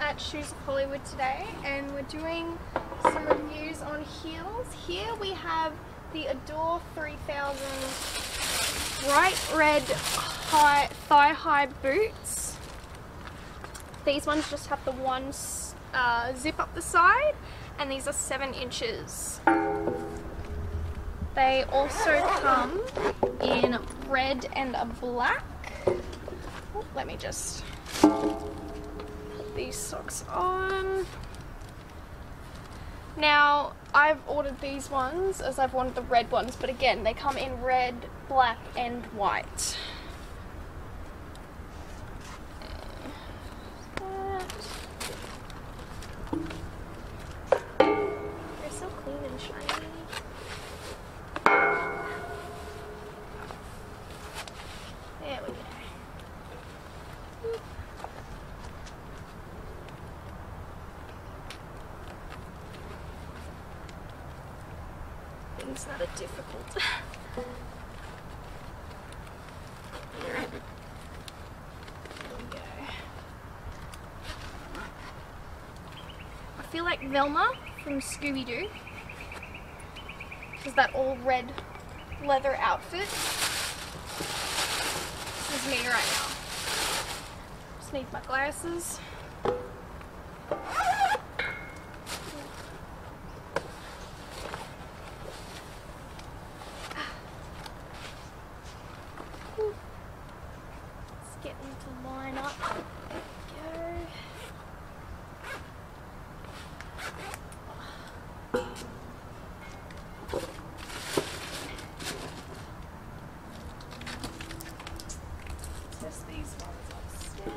at Shoes of Hollywood today, and we're doing some reviews on heels. Here we have the Adore 3000 bright red thigh-high boots. These ones just have the one zip up the side, and these are 7 inches. They also come in red and a black. Oh, let me just put these socks on. Now, I've ordered these ones as I've wanted the red ones, but again, they come in red, black, and white. They're so clean and shiny. There we go. Things that are difficult. There we go. I feel like Velma from Scooby-Doo. Is that all red leather outfit? This is me right now. Just need my glasses. Let's get them to line up. There we go. Test these ones upstairs.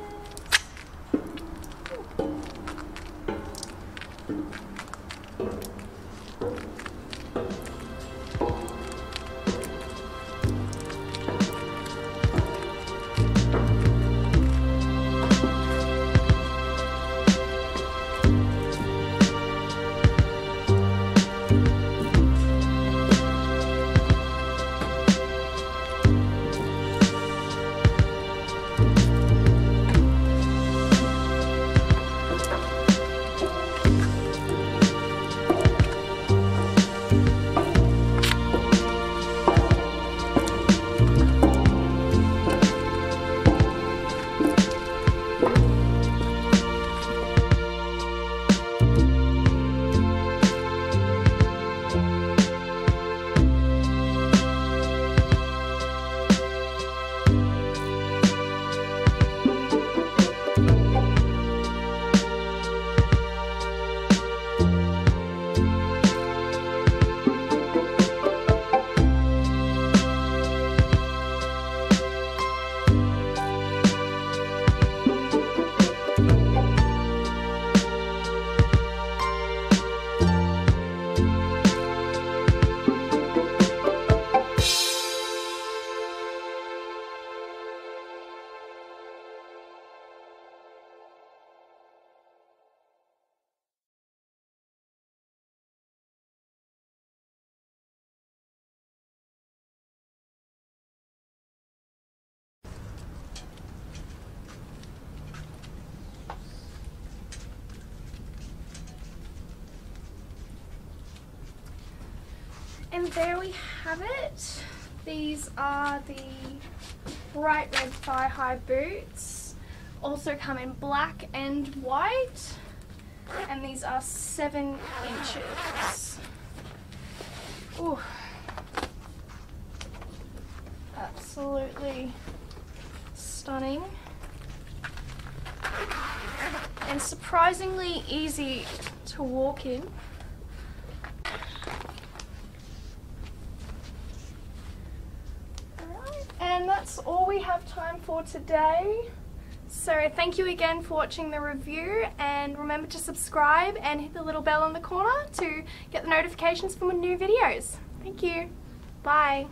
And there we have it. These are the bright red thigh-high boots. Also come in black and white. And these are 7 inches. Ooh. Absolutely stunning. And surprisingly easy to walk in. And that's all we have time for today. So thank you again for watching the review, and remember to subscribe and hit the little bell in the corner to get the notifications for my new videos. Thank you. Bye.